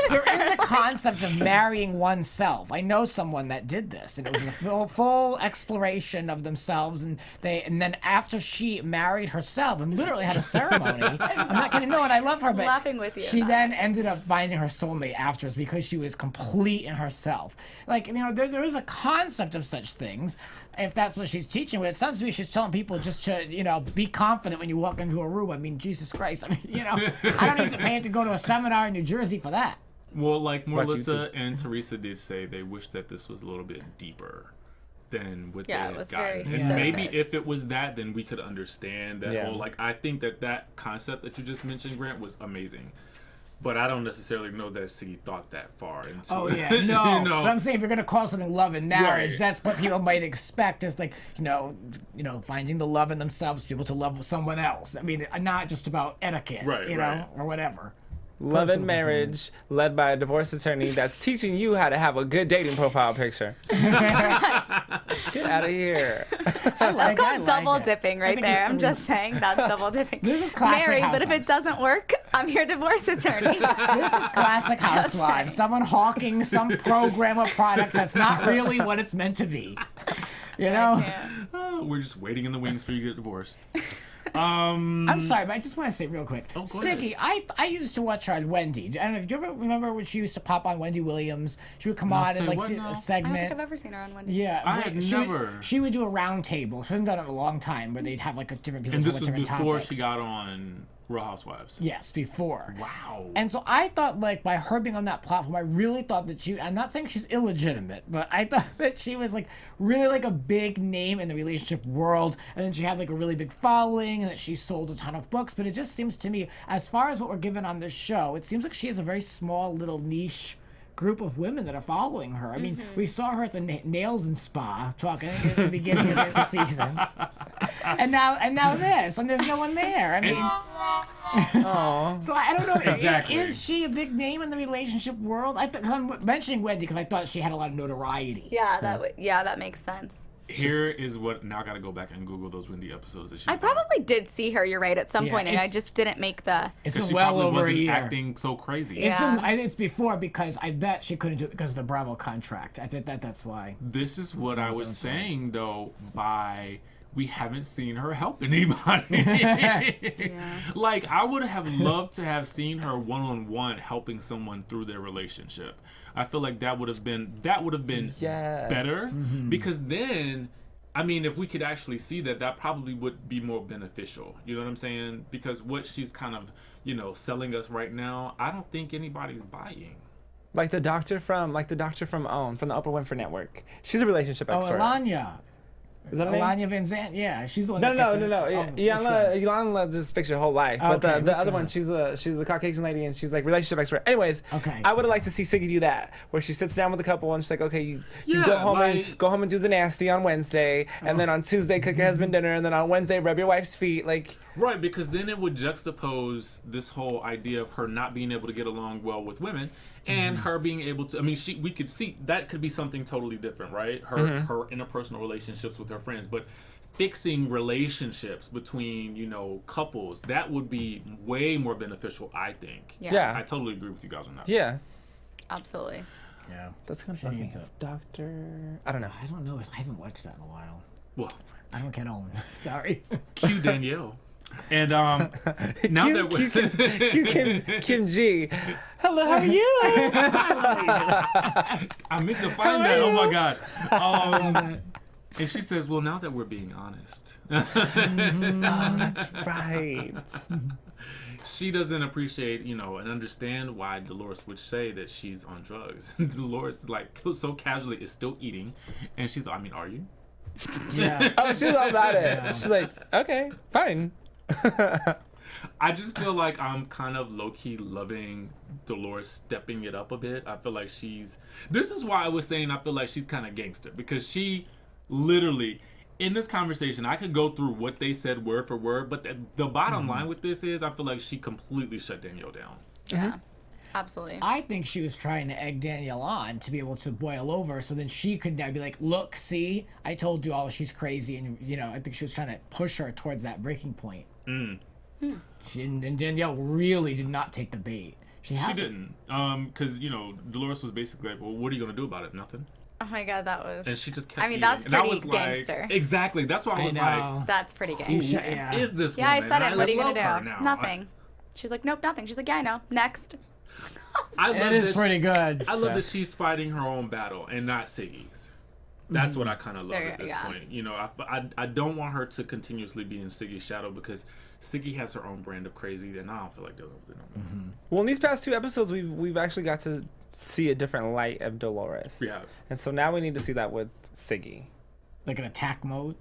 There is a concept of marrying oneself. I know someone that did this, and it was a full exploration of themselves, and then after she married herself and literally had a ceremony. I'm not kidding. No, and I love her, but Laughing with you. she then ended up finding her soulmate afterwards because she was complete in herself. Like, you know, there is a concept of such things, if that's what she's teaching. But it sounds to me she's telling people just to, you know, be confident when you walk into a room. I mean, Jesus Christ. I mean, you know, I don't need to pay to go to a seminar in New Jersey for that. Well, like Melissa and Teresa did say, they wish that this was a little bit deeper than what they Yeah, had it was gotten. very And maybe surface. if it was that, then we could understand that Yeah. whole, like, I think that concept that you just mentioned, Grant, was amazing. But I don't necessarily know that Siggy thought that far into Oh it. yeah, no. You know? But I'm saying if you're gonna call something love and marriage, Right. that's what people might expect is like, you know, finding the love in themselves, people to love someone else. I mean, not just about etiquette, Right, you know, right. or whatever. Love and Personal marriage, led by a divorce attorney that's teaching you how to have a good dating profile picture. Get out of here. That's called double it. dipping I right think there. it's I'm just saying that's double dipping. This is classic Married, but if it Housewives. doesn't work, I'm your divorce attorney. This is classic Housewives. saying. Someone hawking some program or product that's not really what it's meant to be. You know? Yeah. We're just waiting in the wings for you to get divorced. I'm sorry, but I just want to say real quick. go ahead. Siggy, I used to watch her on Wendy. I don't know if you ever remember when she used to pop on Wendy Williams. She would come on say and like what do now? a I don't segment. think I've ever seen her on Wendy. Yeah, I but had she would- never. She would do a round table. She hasn't done it in a long time, where they'd have like a different people And talk this about was different before topics. she got on Real Housewives. Yes, before. Wow. And so I thought, like, by her being on that platform, I really thought that I'm not saying she's illegitimate, but I thought that she was, like, really, like, a big name in the relationship world. And then she had, like, a really big following and that she sold a ton of books. But it just seems to me, as far as what we're given on this show, it seems like she has a very small little niche group of women that are following her. I mean, we saw her at the Nails and Spa talking at the beginning of the season. And now this, and there's no one there. I mean... So I don't know. Exactly. Is she a big name in the relationship world? I'm mentioning Wendy because I thought she had a lot of notoriety. Yeah, that makes sense. Here is what, now I gotta go back and Google those Wendy episodes that she I was on. probably did see her, you're right, at some Yeah, point, and I it's- just didn't make the... It's Because been she well probably over a wasn't year. acting so crazy. Yeah. It's before because I bet she couldn't do it because of the Bravo contract. I bet that's why. This is what I was saying, though, by we haven't seen her help anybody. Like, I would have loved to have seen her one-on-one helping someone through their relationship. I feel like that would have been Yes. better, because then, I mean, if we could actually see that probably would be more beneficial. You know what I'm saying? Because what she's kind of, selling us right now, I don't think anybody's buying. Like the doctor from from the Oprah Winfrey Network. She's a relationship Oh, expert. Alanya. Is that her name? Alanya Van Zandt. Yeah, she's the one. No. that gets Ilana just fixed your whole life. But Okay, the which other one one, is? she's a Caucasian lady and she's like relationship expert. Anyways, Okay. I would have liked to see Siggy do that, where she sits down with a couple and she's like, okay, you Yeah, go home like- go home and do the nasty on Wednesday, and then on Tuesday cook your husband dinner, and then on Wednesday rub your wife's feet. Like, Right, because then it would juxtapose this whole idea of her not being able to get along well with women and her being able to, I mean, we could see that could be something totally different, right? Her interpersonal relationships with her friends, but fixing relationships between, you know, couples, that would be way more beneficial, I think. Yeah. I totally agree with you guys on that. Yeah. Absolutely. Yeah. That's gonna She fuck me. needs It's it. Doctor. I don't know. I don't know. I haven't watched that in a while. Well, I don't get on. Sorry. cue Danielle. And now that we're Kim G. Hello, how are you? I meant to find that. Oh my god. And she says, "Well, now that we're being honest." Oh, that's right. She doesn't appreciate, you know, and understand why Dolores would say that she's on drugs. Dolores, like, so casually is still eating, and she's like, I mean, are you? Yeah. Oh, she's all about it. She's like, okay, fine. I just feel like I'm kind of low-key loving Dolores stepping it up a bit. I feel like this is why I was saying I feel like she's kind of gangster, because she literally, in this conversation, I could go through what they said word for word, but the bottom line with this is I feel like she completely shut Danielle down. Yeah. Absolutely. I think she was trying to egg Danielle on to be able to boil over, so then she could now be like, look, see, I told you all she's crazy, and, you know, I think she was trying to push her towards that breaking point. And Danielle really did not take the bait. She didn't. Because, you know, Dolores was basically like, well, what are you going to do about it? Nothing. Oh my god, that was. And she just kept I mean, eating. that's And I pretty was like, gangster. exactly. That's why I was like, That's pretty who gangster. Yeah. is this Yeah, I woman? said it. And What are you love gonna her do? now. Nothing. She's like, nope, nothing. She's like, yeah, I know. Next. I love It is that pretty good. I love that she's fighting her own battle and not Siggy's. That's what I kind of love There- at this yeah. point. You know, I don't want her to continuously be in Siggy's shadow, because Siggy has her own brand of crazy, and I don't feel like dealing with it no more. Well, in these past 2 episodes, we've actually got to see a different light of Dolores. Yeah. And so now we need to see that with Siggy. Like an attack mode.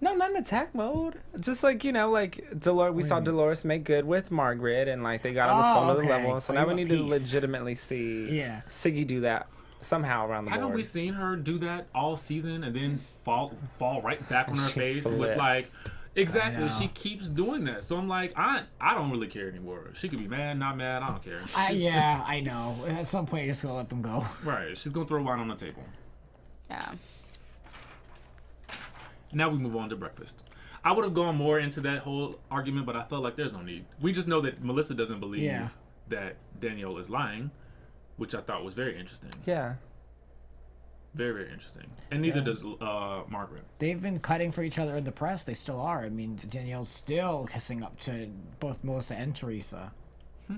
No, not in attack mode. Just like, you know, like Dolores, we saw Dolores make good with Margaret, and like they got on this Oh, phone to the okay. level. So Oh, now you we want need to peace. legitimately see Yeah. Siggy do that somehow around the Haven't board. we seen her do that all season and then fall right back on her She face with flips. like, exactly, I know. she keeps doing that. So I'm like, I don't really care anymore. She could be mad, not mad, I don't care. Yeah, I know. At some point, you're just gonna let them go. Right, she's gonna throw wine on the table. Yeah. Now we move on to breakfast. I would have gone more into that whole argument, but I felt like there's no need. We just know that Melissa doesn't believe Yeah. that Danielle is lying, which I thought was very interesting. Yeah. Very, very interesting. And neither does Margaret. They've been cutting for each other in the press. They still are. I mean, Danielle's still kissing up to both Melissa and Teresa.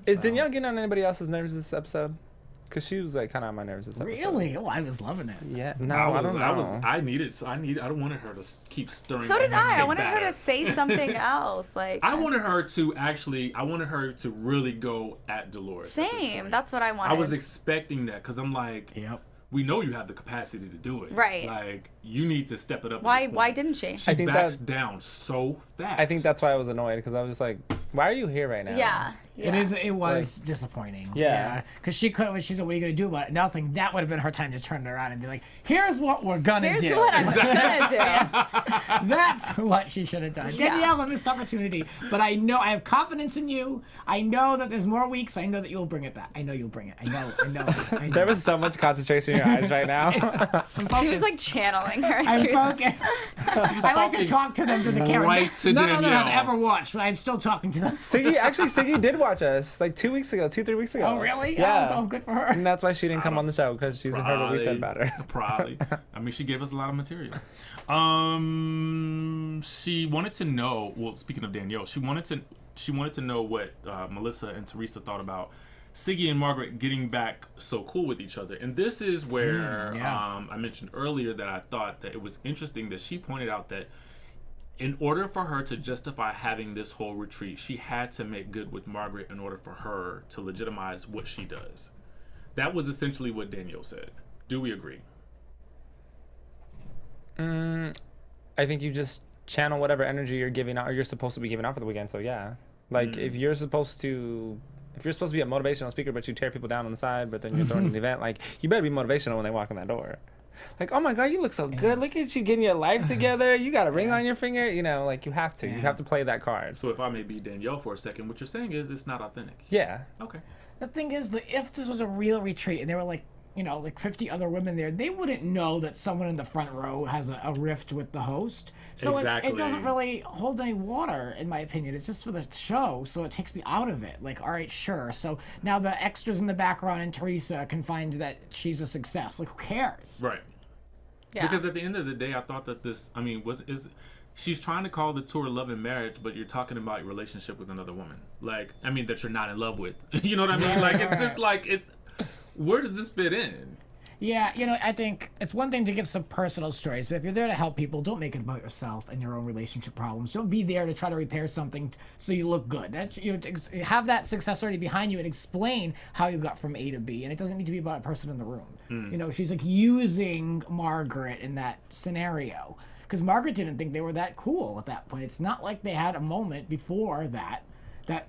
Is Danielle getting on anybody else's nerves this episode? Because she was like kind of on my nerves this episode. Really? Oh, I was loving it. Yeah. No, I don't know. I wanted her to keep stirring. So did that I. I cake wanted her batter. to say something else. Like I wanted her to really go at Dolores. at this same. point. That's what I wanted. I was expecting that, because I'm like, Yep. we know you have the capacity to do it. Right. Like, you need to step it up. at Why? this Why point. didn't she? She I think backed down so fast. I think that's why I was annoyed, because I was just like, why are you here right now? Yeah. It was disappointing. Yeah. Because she could, when she said, what are you going to do about it? Nothing. That would have been her time to turn it around and be like, here's what we're going to Here's do. what I'm gonna do. That's what she should have done. Yeah. Danielle, a missed opportunity. But I know, I have confidence in you. I know that there's more weeks. I know that you'll bring it back. I know you'll bring it. I know. There was so much concentration in your eyes right now. I'm He focused. was like channeling her. I'm through- focused. I like to talk to them to the camera. right to None of them have Danielle. ever watched, but I'm still talking to them. Siggy did watch us like 3 weeks ago. Oh, really? Yeah. Oh, good for her. And that's why she didn't come on the show, because she's heard what we said about her. Probably. I mean, she gave us a lot of material. She wanted to know. Well, speaking of Danielle, she wanted to know what Melissa and Teresa thought about Siggy and Margaret getting back so cool with each other. And this is where I mentioned earlier that I thought that it was interesting that she pointed out that in order for her to justify having this whole retreat, she had to make good with Margaret in order for her to legitimize what she does. That was essentially what Danielle said. Do we agree? I think you just channel whatever energy you're giving out, or you're supposed to be giving out for the weekend. So yeah, like if you're supposed to be a motivational speaker, but you tear people down on the side, but then you're throwing an event, like you better be motivational when they walk in that door. Like, oh my God, you look so good. Look at you getting your life together. You got a ring on your finger. You know, like you have to. You have to play that card. So if I may be Danielle for a second, what you're saying is it's not authentic. Yeah. Okay. The thing is, if this was a real retreat and they were like like 50 other women there, they wouldn't know that someone in the front row has a rift with the host. So it doesn't really hold any water, in my opinion. It's just for the show, so it takes me out of it. Like, all right, sure. So now the extras in the background and Teresa can find that she's a success. Like, who cares? Right. Yeah. Because at the end of the day, I thought that this, I mean, she's trying to call the tour Love and Marriage, but you're talking about your relationship with another woman. Like, I mean, that you're not in love with. You know what I mean? Like, it's just like, where does this fit in? Yeah, I think it's one thing to give some personal stories, but if you're there to help people, don't make it about yourself and your own relationship problems. Don't be there to try to repair something so you look good. Have that success already behind you and explain how you got from A to B, and it doesn't need to be about a person in the room. She's like using Margaret in that scenario because Margaret didn't think they were that cool at that point. It's not like they had a moment before that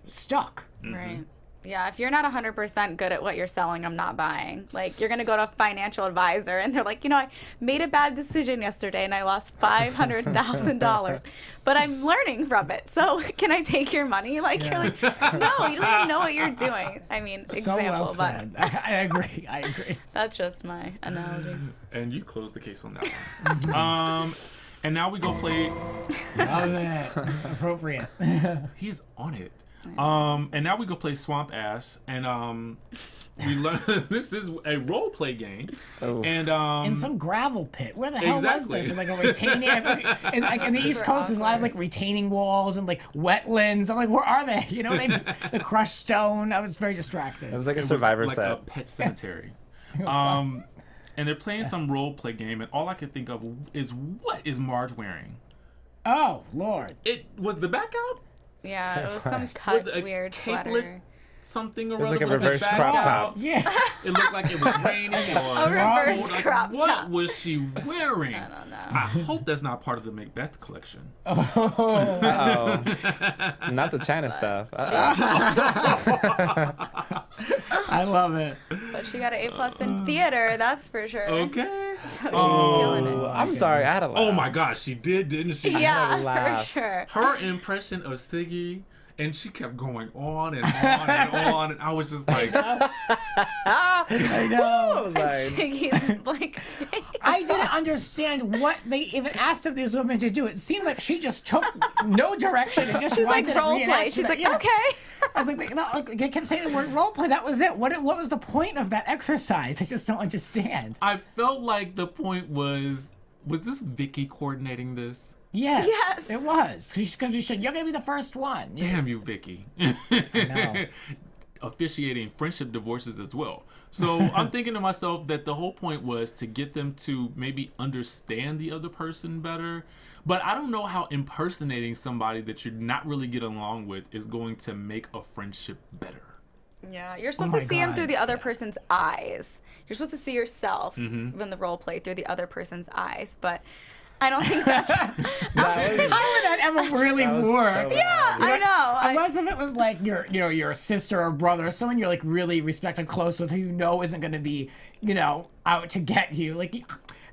stuck. Right. Yeah, if you're not 100% good at what you're selling, I'm not buying. Like, you're going to go to a financial advisor, and they're like, I made a bad decision yesterday, and I lost $500,000, but I'm learning from it. So can I take your money? Like, You're like, no, you don't even know what you're doing. I mean, So example, well said. I agree. That's just my analogy. And you closed the case on that one. And now we go play. Love it. Appropriate. He is on it. And now we go play Swamp Ass, and we learn this is a role play game, and in some gravel pit. Where the hell exactly. was this? And like a retaining, and like in the East Coast, there's a lot of like retaining walls and like wetlands. I'm like, where are they? The crushed stone. I was very distracted. It was like a it Survivor was like set. a pet cemetery. And they're playing some role play game, and all I can think of is what is Marge wearing? Oh Lord! It was the back out. Yeah, it was some Was cut it a weird capelet? sweater. Something or was other like a with reverse back crop out. top. Yeah. It looked like it was raining or A reverse cold. Like, crop what top. was she wearing? I don't know. I hope that's not part of the Macbeth collection. Uh-oh. Not the China stuff. I love it. But she got an A+ in theater, that's for sure. Okay. So she's killing it. I'm sorry, I had a laugh. Oh my gosh, she didn't she? Yeah, laugh. for sure. Her impression of Siggy, and she kept going on and on and on, and I was just like, I know. I was like, Siggy's like, I didn't understand what they even asked of these women to do. It seemed like she just took no direction and just she's like wanted to role play. reenact She's it. like, Yeah. okay. I was like, they kept saying the word role play. That was it. What was the point of that exercise? I just don't understand. I felt like the point was this Vicky coordinating this? Yes, Yes. it was. Because she said, you're going to be the first one. Damn you, Vicky. know. Officiating friendship divorces as well. So I'm thinking to myself that the whole point was to get them to maybe understand the other person better. But I don't know how impersonating somebody that you're not really getting along with is going to make a friendship better. Yeah, you're supposed my to see him God. through the other person's eyes. You're supposed to see yourself when the role play through the other person's eyes. But I don't think that's... How would that ever really That was work? so Yeah, I know. Unless if it was like your sister or brother, someone you're like really respect and close with, who you know isn't going to be, out to get you. Like,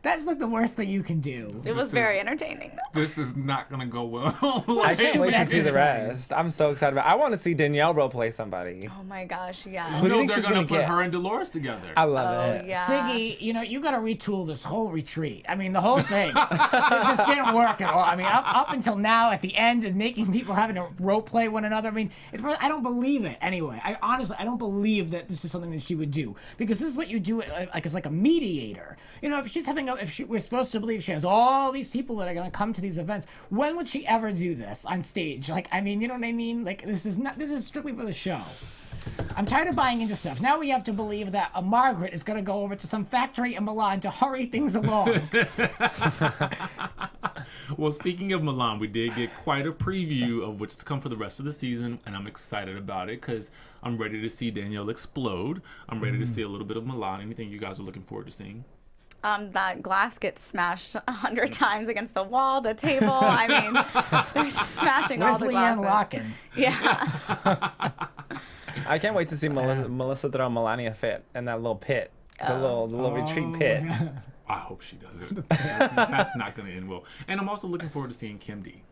that's like the worst thing you can do. It was very entertaining, though. This is not going to go well. I can't wait to see the exercise. rest. I'm so excited about it. I want to see Danielle role play somebody. Oh my gosh, yeah. Who do you No, think they're she's going gonna to put get? her and Dolores together. I love Oh, it. yeah. Siggy, you got to retool this whole retreat. I mean, the whole thing it just didn't work at all. I mean, up until now, at the end, and making people having to role play one another. I mean, I don't believe it. Anyway, I don't believe that this is something that she would do, because this is what you do like as like a mediator. If she's we're supposed to believe she has all these people that are going to come to these events. When would she ever do this on stage? Like, I mean, you know what I mean? Like, this is strictly for the show. I'm tired of buying into stuff. Now we have to believe that a Margaret is going to go over to some factory in Milan to hurry things along. Well, speaking of Milan, we did get quite a preview of what's to come for the rest of the season, and I'm excited about it because I'm ready to see Danielle explode. I'm ready to see a little bit of Milan. Anything you guys are looking forward to seeing? That glass gets smashed 100 times against the wall, the table. I mean, they're smashing all Where's the Leanne glasses. Locken? Yeah. I can't wait to see Melissa throw Melania fit in that little pit. The little retreat pit. I hope she does it. That's not going to end well. And I'm also looking forward to seeing Kim D.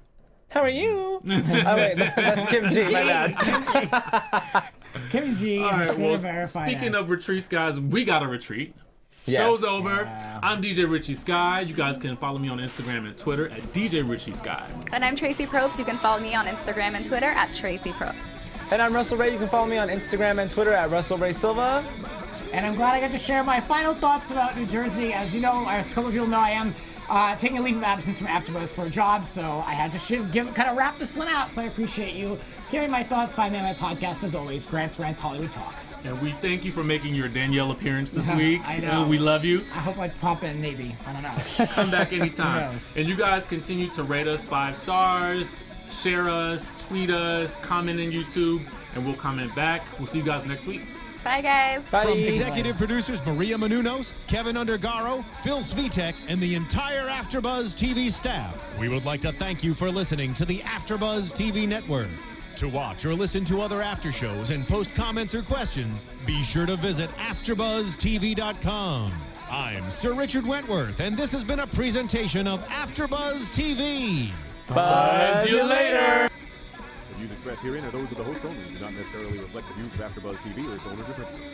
How are you? Oh, wait, that's Kim G. My bad. Kim G. All right, Twitter well, verified speaking us. of retreats, guys, we got a retreat. Yes. Show's over. I'm DJ Richie Skye. You guys can follow me on Instagram and Twitter at DJ Richie Skye. And I'm Traci Propst. You can follow me on Instagram and Twitter at Traci Propst. And I'm Russell Ray. You can follow me on Instagram and Twitter at Russell Ray Silva. And I'm glad I got to share my final thoughts about New Jersey. As you know, as a couple of people know, I am taking a leave of absence from AfterBuzz for a job, so I had to wrap this one out. So I appreciate you hearing my thoughts. Find me on my podcast, as always, Grant's Rants Hollywood Talk. And we thank you for making your Danielle appearance this week. I know. We love you. I hope I pop in, maybe. I don't know. Come back anytime. Who knows? And you guys continue to rate us 5 stars, share us, tweet us, comment in YouTube, and we'll comment back. We'll see you guys next week. Bye, guys. Bye. From executive producers Maria Menounos, Kevin Undergaro, Phil Svitek, and the entire AfterBuzz TV staff, we would like to thank you for listening to the AfterBuzz TV network. To watch or listen to other after shows and post comments or questions, be sure to visit AfterBuzzTV.com. I'm Sir Richard Wentworth, and this has been a presentation of AfterBuzz TV. Buzz you later. The views expressed herein are those of the hosts only and do not necessarily reflect the views of AfterBuzz TV or its owners or principals.